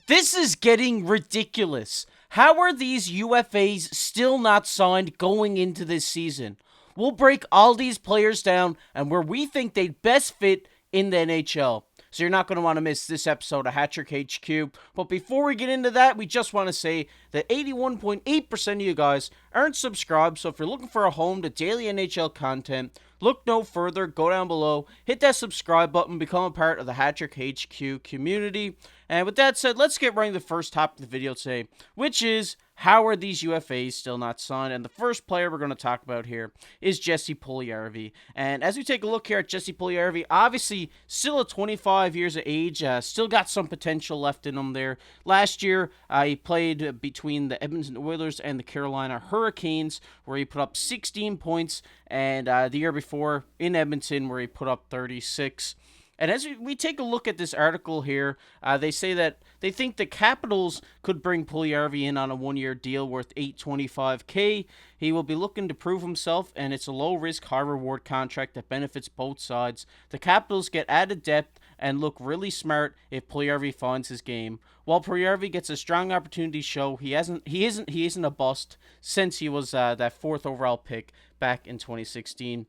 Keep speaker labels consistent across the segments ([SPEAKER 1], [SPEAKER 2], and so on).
[SPEAKER 1] This is getting ridiculous. How are these UFAs still not signed going into this season? We'll break all these players down and where we think they'd best fit in the NHL. So you're not going to want to miss this episode of Hattrick HQ. But before we get into that, we just want to say that 81.8% of you guys aren't subscribed. So if you're looking for a home to daily NHL content, look no further, go down below, hit that subscribe button, become a part of the Hattrick HQ community. And with that said, let's get right into the first topic of the video today, which is how are these UFAs still not signed? And the first player we're going to talk about here is Jesse Puljujarvi. And as we take a look here at Jesse Puljujarvi, obviously still at 25 years of age, still got some potential left in him there. Last year, he played between the Edmonton Oilers and the Carolina Hurricanes, where he put up 16 points, and the year before in Edmonton, where he put up 36. And as we take a look at this article here, they say that they think the Capitals could bring Puljujarvi in on a one-year deal worth $825K. He will be looking to prove himself, and it's a low-risk, high-reward contract that benefits both sides. The Capitals get added depth and look really smart if Puljujarvi finds his game. While Puljujarvi gets a strong opportunity to show he isn't a bust since he was that fourth overall pick back in 2016.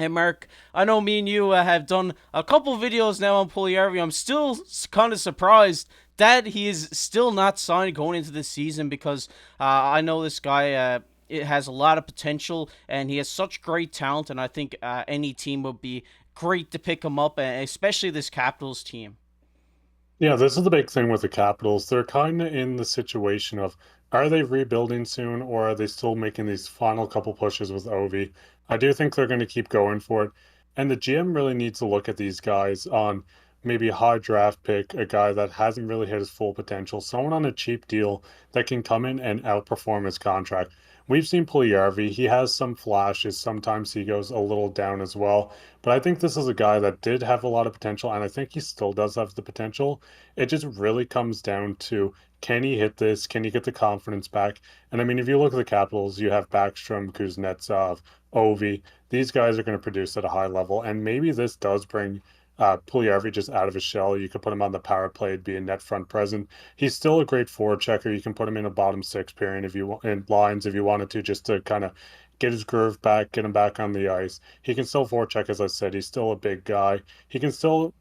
[SPEAKER 1] And Mark, I know me and you have done a couple videos now on Puljujarvi. I'm still kind of surprised that he is still not signed going into this season because I know this guy it has a lot of potential and he has such great talent. And I think any team would be great to pick him up, especially this Capitals team.
[SPEAKER 2] Yeah, this is the big thing with the Capitals. They're kind of in the situation of are they rebuilding soon or are they still making these final couple pushes with Ovi? I do think they're going to keep going for it. And the GM really needs to look at these guys on maybe a high draft pick, a guy that hasn't really hit his full potential, someone on a cheap deal that can come in and outperform his contract. We've seen Puljujarvi. He has some flashes. Sometimes he goes a little down as well. But I think this is a guy that did have a lot of potential, and I think he still does have the potential. It just really comes down to can he hit this? Can he get the confidence back? And I mean, if you look at the Capitals, you have Backstrom, Kuznetsov, Ovi. These guys are going to produce at a high level, and maybe this does bring Puljujarvi just out of his shell. You could put him on the power play, be a net front present. He's still a great forward checker. You can put him in a bottom six pairing if you want, in lines if you wanted to, just to kind of get his groove back, get him back on the ice. He can still forecheck, as I said. He's still a big guy. He can still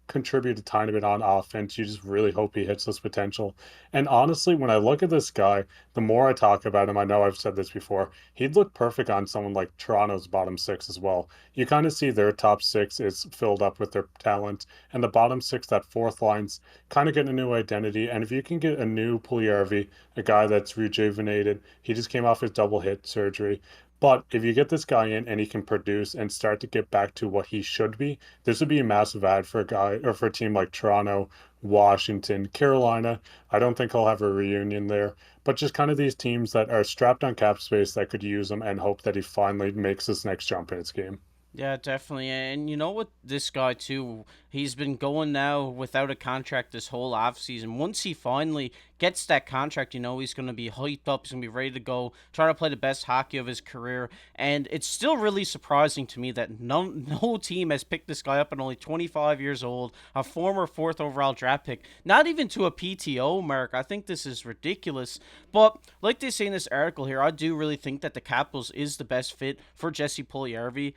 [SPEAKER 2] contribute a tiny bit on offense. You just really hope he hits this potential. And honestly, when I look at this guy, the more I talk about him, I know I've said this before, he'd look perfect on someone like Toronto's bottom six as well. You kind of see their top six is filled up with their talent, and the bottom six, that fourth line's kind of getting a new identity. And if you can get a new Puljujarvi, a guy that's rejuvenated, he just came off his double hit surgery. But if you get this guy in and he can produce and start to get back to what he should be, this would be a massive ad for a guy or for a team like Toronto, Washington, Carolina. I don't think he'll have a reunion there, but just kind of these teams that are strapped on cap space that could use him and hope that he finally makes this next jump in his game.
[SPEAKER 1] Yeah, definitely. And you know what, this guy too, he's been going now without a contract this whole offseason. Once he finally gets that contract, he's going to be hyped up. He's going to be ready to go, try to play the best hockey of his career. And it's still really surprising to me that no team has picked this guy up at only 25 years old, a former fourth overall draft pick, not even to a PTO mark. I think this is ridiculous. But like they say in this article here, I do really think that the Capitals is the best fit for Jesse Puljujarvi.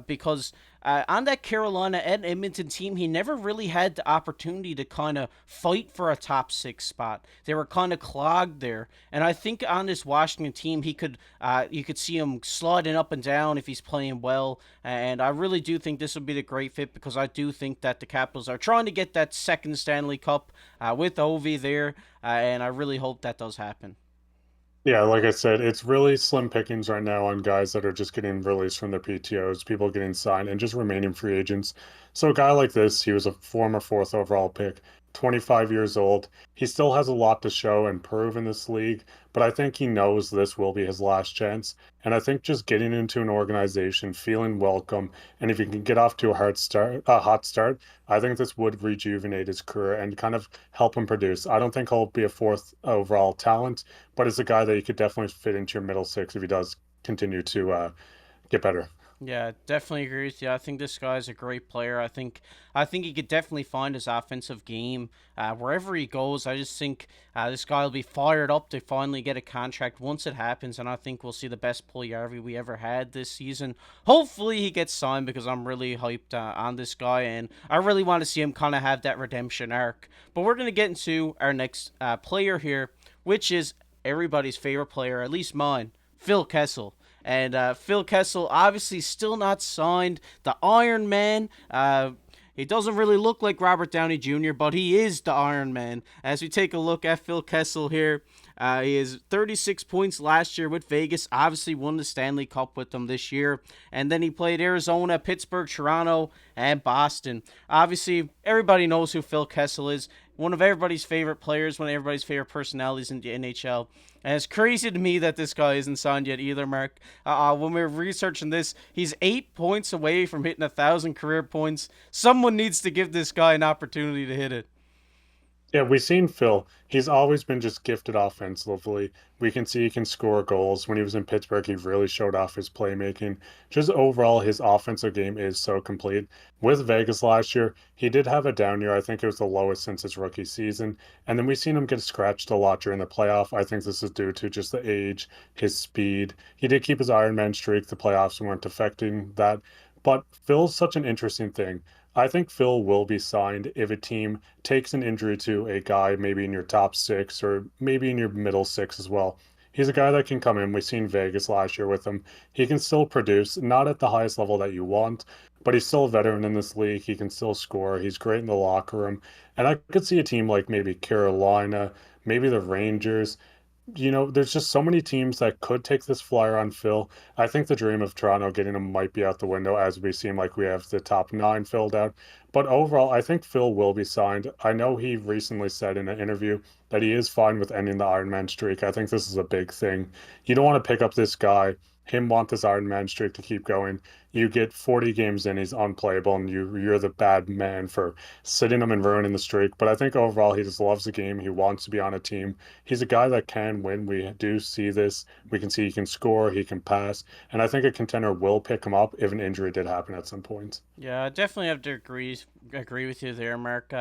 [SPEAKER 1] Because on that Carolina and Edmonton team, he never really had the opportunity to kind of fight for a top six spot. They were kind of clogged there, and I think on this Washington team, you could see him sliding up and down if he's playing well. And I really do think this would be the great fit because I do think that the Capitals are trying to get that second Stanley Cup with Ovi there, and I really hope that does happen.
[SPEAKER 2] Yeah, like I said, it's really slim pickings right now on guys that are just getting released from their PTOs, people getting signed and just remaining free agents. So a guy like this, he was a former fourth overall pick, 25 years old. He still has a lot to show and prove in this league, but I think he knows this will be his last chance. And I think just getting into an organization, feeling welcome, and if he can get off to a hot start, I think this would rejuvenate his career and kind of help him produce. I don't think he'll be a fourth overall talent, but it's a guy that you could definitely fit into your middle six if he does continue to get better.
[SPEAKER 1] Yeah, definitely agree with you. I think this guy's a great player. I think he could definitely find his offensive game wherever he goes. I just think this guy will be fired up to finally get a contract once it happens, and I think we'll see the best Puljujarvi we ever had this season. Hopefully, he gets signed because I'm really hyped on this guy, and I really want to see him kind of have that redemption arc. But we're gonna get into our next player here, which is everybody's favorite player, at least mine, Phill Kessel. And Phil Kessel obviously still not signed. The Iron Man. He doesn't really look like Robert Downey Jr., but he is the Iron Man. As we take a look at Phil Kessel here, he has 36 points last year with Vegas. Obviously, won the Stanley Cup with them this year. And then he played Arizona, Pittsburgh, Toronto, and Boston. Obviously, everybody knows who Phil Kessel is. One of everybody's favorite players, one of everybody's favorite personalities in the NHL. And it's crazy to me that this guy isn't signed yet either, Mark. When we were researching this, he's 8 points away from hitting 1,000 career points. Someone needs to give this guy an opportunity to hit it.
[SPEAKER 2] Yeah, we've seen Phil. He's always been just gifted offensively. We can see he can score goals. When he was in Pittsburgh, he really showed off his playmaking. Just overall, his offensive game is so complete. With Vegas last year, he did have a down year. I think it was the lowest since his rookie season. And then we've seen him get scratched a lot during the playoff. I think this is due to just the age, his speed. He did keep his Iron Man streak. The playoffs weren't affecting that. But Phil's such an interesting thing. I think Phil will be signed if a team takes an injury to a guy maybe in your top six or maybe in your middle six as well. He's a guy that can come in. We've seen Vegas last year with him. He can still produce, not at the highest level that you want, but he's still a veteran in this league. He can still score. He's great in the locker room. And I could see a team like maybe Carolina, maybe the Rangers. There's just so many teams that could take this flyer on Phil. I think the dream of Toronto getting him might be out the window as we seem like we have the top nine filled out. But overall, I think Phil will be signed. I know he recently said in an interview that he is fine with ending the Iron Man streak. I think this is a big thing. You don't want to pick up this guy, him want this Iron Man streak to keep going. You get 40 games in, he's unplayable, and you're the bad man for sitting him and ruining the streak. But I think overall, he just loves the game. He wants to be on a team. He's a guy that can win. We do see this. We can see he can score, he can pass, and I think a contender will pick him up if an injury did happen at some point.
[SPEAKER 1] Yeah, I definitely have to agree with you there, Mark.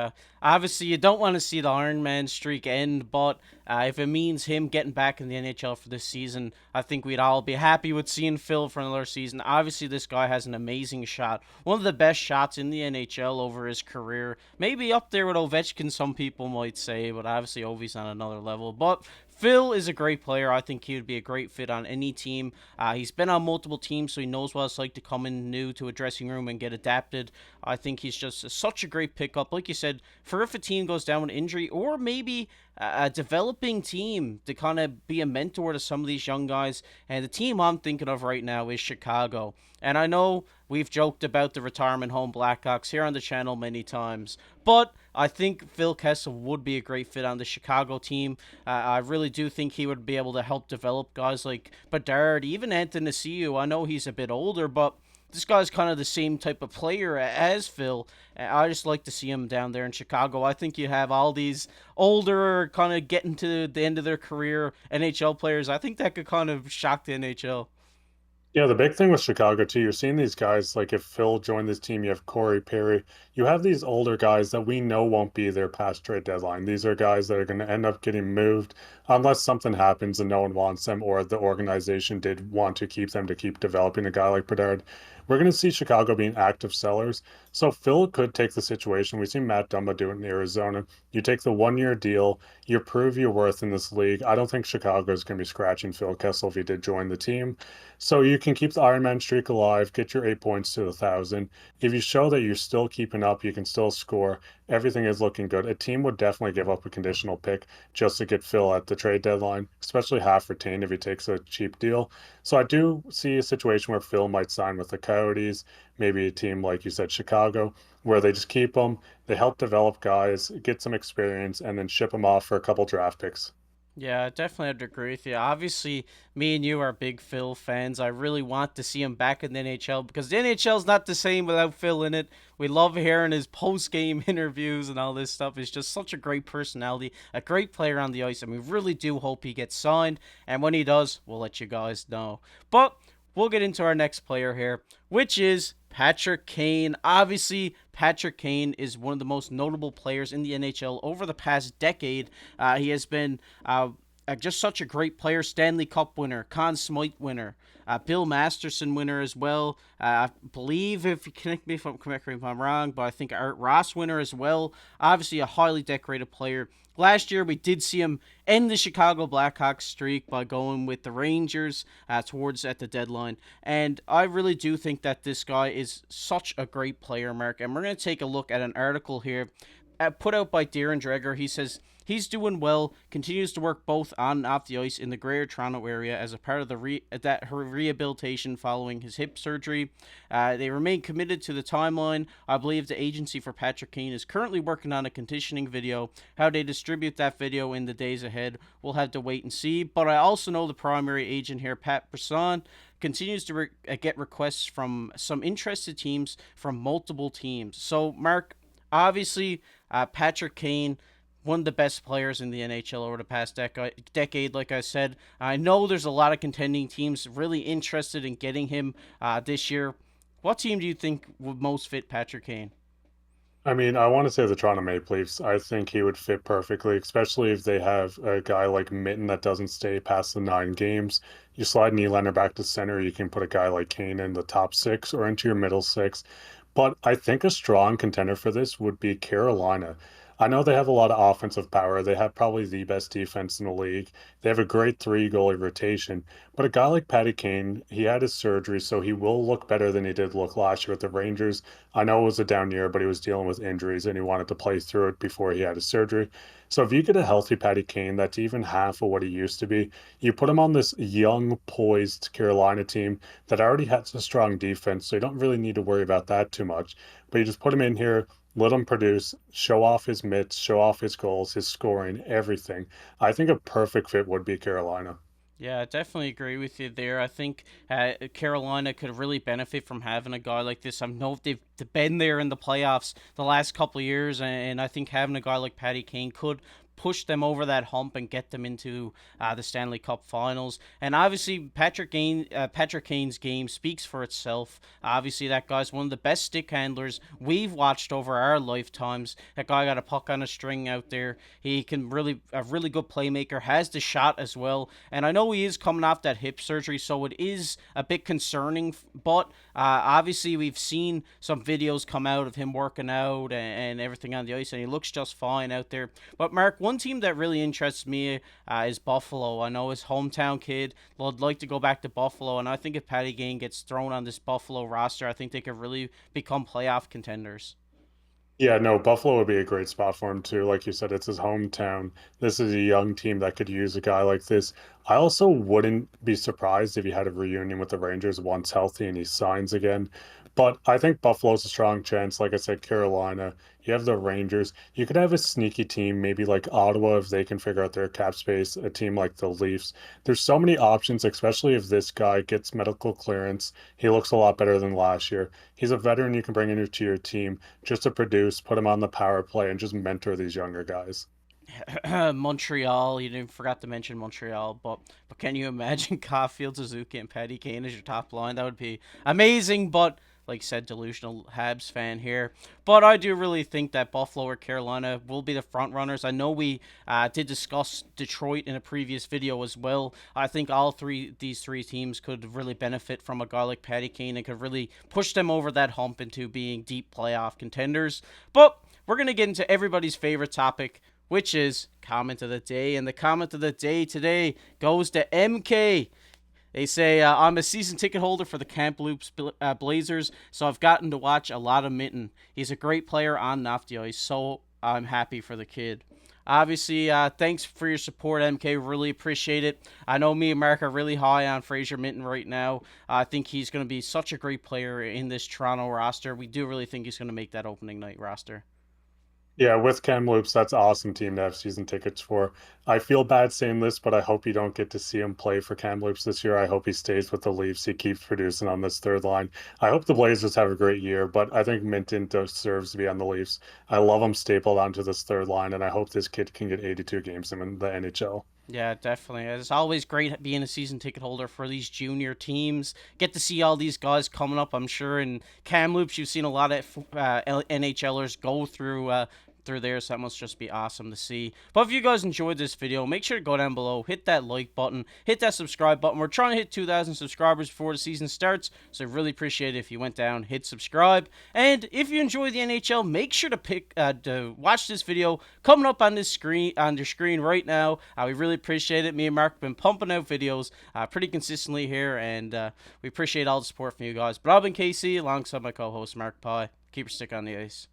[SPEAKER 1] Obviously, you don't want to see the Iron Man streak end, but if it means him getting back in the NHL for this season, I think we'd all be happy with seeing Phil for another season. Obviously, this guy has an amazing shot, one of the best shots in the NHL over his career. Maybe up there with Ovechkin, some people might say, but obviously Ovi's on another level. But Phil is a great player. I think he would be a great fit on any team. He's been on multiple teams, so he knows what it's like to come in new to a dressing room and get adapted. I think he's just such a great pickup. Like you said, for if a team goes down with injury, or maybe a developing team to kind of be a mentor to some of these young guys. And the team I'm thinking of right now is Chicago. And I know we've joked about the retirement home Blackhawks here on the channel many times, but I think Phil Kessel would be a great fit on the Chicago team. I really do think he would be able to help develop guys like Bedard, even Anthony Ciu. I know he's a bit older, but this guy's kind of the same type of player as Phil. I just like to see him down there in Chicago. I think you have all these older, kind of getting to the end of their career NHL players. I think that could kind of shock the NHL.
[SPEAKER 2] Yeah, the big thing with Chicago too, you're seeing these guys like if Phil joined this team, you have Corey Perry. You have these older guys that we know won't be there past trade deadline. These are guys that are going to end up getting moved unless something happens and no one wants them, or the organization did want to keep them to keep developing a guy like Bedard. We're going to see Chicago being active sellers. So Phil could take the situation. We've seen Matt Dumba do it in Arizona. You take the 1 year deal, you prove your worth in this league. I don't think Chicago is going to be scratching Phil Kessel if he did join the team. So you can keep the Iron Man streak alive, get your 8 points to 1,000. If you show that you're still keeping up, you can still score. Everything is looking good. A team would definitely give up a conditional pick just to get Phil at the trade deadline, especially half retained if he takes a cheap deal. So I do see a situation where Phil might sign with the Coyotes, maybe a team like you said, Chicago, where they just keep them, they help develop guys, get some experience, and then ship them off for a couple draft picks.
[SPEAKER 1] Yeah, I definitely have to agree with you. Obviously, me and you are big Phil fans. I really want to see him back in the NHL because the NHL is not the same without Phil in it. We love hearing his post game interviews and all this stuff. He's just such a great personality, a great player on the ice, and we really do hope he gets signed. And when he does, we'll let you guys know. But we'll get into our next player here, which is Patrick Kane. Obviously, Patrick Kane is one of the most notable players in the NHL over the past decade. He has been just such a great player. Stanley Cup winner, Conn Smythe winner, Bill Masterson winner as well. I believe, if you correct me if I'm wrong, but I think Art Ross winner as well. Obviously, a highly decorated player. Last year, we did see him end the Chicago Blackhawks streak by going with the Rangers towards at the deadline. And I really do think that this guy is such a great player, Mark. And we're going to take a look at an article here put out by Darren Dreger. He says he's doing well, continues to work both on and off the ice in the Greater Toronto area as a part of her rehabilitation following his hip surgery. They remain committed to the timeline. I believe the agency for Patrick Kane is currently working on a conditioning video. How they distribute that video in the days ahead, we'll have to wait and see. But I also know the primary agent here, Pat Brisson, continues to get requests from some interested teams from multiple teams. So, Mark, obviously, Patrick Kane, one of the best players in the NHL over the past decade. Like I said, I know there's a lot of contending teams really interested in getting him this year. What team do you think would most fit Patrick Kane?
[SPEAKER 2] I mean, I want to say the Toronto Maple Leafs. I think he would fit perfectly, especially if they have a guy like Mitten that doesn't stay past the 9 games. You slide Nylander back to center, you can put a guy like Kane in the top 6 or into your middle 6. But I think a strong contender for this would be Carolina. I know they have a lot of offensive power. They have probably the best defense in the league. They have a great 3 goalie rotation. But a guy like Patty Kane, he had his surgery, so he will look better than he did look last year with the Rangers. I know it was a down year, but he was dealing with injuries and he wanted to play through it before he had his surgery. So if you get a healthy Patty Kane that's even half of what he used to be, you put him on this young, poised Carolina team that already has a strong defense, so you don't really need to worry about that too much. But you just put him in here, let him produce, show off his mitts, show off his goals, his scoring, everything. I think a perfect fit would be Carolina.
[SPEAKER 1] Yeah, I definitely agree with you there. I think Carolina could really benefit from having a guy like this. I know they've been there in the playoffs the last couple of years, and I think having a guy like Patty Kane could push them over that hump and get them into the Stanley Cup Finals. And obviously, Patrick Kane's game speaks for itself. Obviously, that guy's one of the best stick handlers we've watched over our lifetimes. That guy got a puck on a string out there. He can really a really good playmaker. Has the shot as well. And I know he is coming off that hip surgery, so it is a bit concerning. But obviously, we've seen some videos come out of him working out and everything on the ice, and he looks just fine out there. But Mark, one team that really interests me is Buffalo. I know his hometown kid would like to go back to Buffalo, and I think if Patty Kane gets thrown on this Buffalo roster, I think they could really become playoff contenders.
[SPEAKER 2] Yeah, no, Buffalo would be a great spot for him too. Like you said, it's his hometown. This is a young team that could use a guy like this. I also wouldn't be surprised if he had a reunion with the Rangers once healthy and he signs again. But I think Buffalo's a strong chance. Like I said, Carolina, you have the Rangers. You could have a sneaky team, maybe like Ottawa, if they can figure out their cap space, a team like the Leafs. There's so many options, especially if this guy gets medical clearance. He looks a lot better than last year. He's a veteran you can bring into your team just to produce, put him on the power play, and just mentor these younger guys.
[SPEAKER 1] Montreal, you didn't forgot to mention Montreal, but can you imagine Caulfield, Suzuki, and Patty Kane as your top line? That would be amazing. But like I said, delusional Habs fan here. But I do really think that Buffalo or Carolina will be the front runners. I know we did discuss Detroit in a previous video as well. I think all these three teams could really benefit from a guy like Patty Kane and could really push them over that hump into being deep playoff contenders. But we're gonna get into everybody's favorite topic, which is comment of the day. And the comment of the day today goes to MK. They say, I'm a season ticket holder for the Kamloops Blazers, so I've gotten to watch a lot of Mitten. He's a great player on and off the ice, so I'm happy for the kid. Obviously, thanks for your support, MK. Really appreciate it. I know me and Mark are really high on Fraser Minton right now. I think he's going to be such a great player in this Toronto roster. We do really think he's going to make that opening night roster.
[SPEAKER 2] Yeah, with Kamloops, that's an awesome team to have season tickets for. I feel bad saying this, but I hope you don't get to see him play for Kamloops this year. I hope he stays with the Leafs. He keeps producing on this third line. I hope the Blazers have a great year, but I think Minton deserves to be on the Leafs. I love him stapled onto this third line, and I hope this kid can get 82 games in the NHL.
[SPEAKER 1] Yeah, definitely. It's always great being a season ticket holder for these junior teams. Get to see all these guys coming up. I'm sure in Kamloops you've seen a lot of NHLers go through there, so that must just be awesome to see. But if you guys enjoyed this video, make sure to go down below, hit that like button, hit that subscribe button. We're trying to hit 2,000 subscribers before the season starts, so I really appreciate it if you went down, hit subscribe. And if you enjoy the NHL, make sure to watch this video coming up on this screen on your screen right now. We really appreciate it. Me and Mark have been pumping out videos pretty consistently here, and we appreciate all the support from you guys. But I've been KC alongside my co-host Mark Pye. Keep your stick on the ice.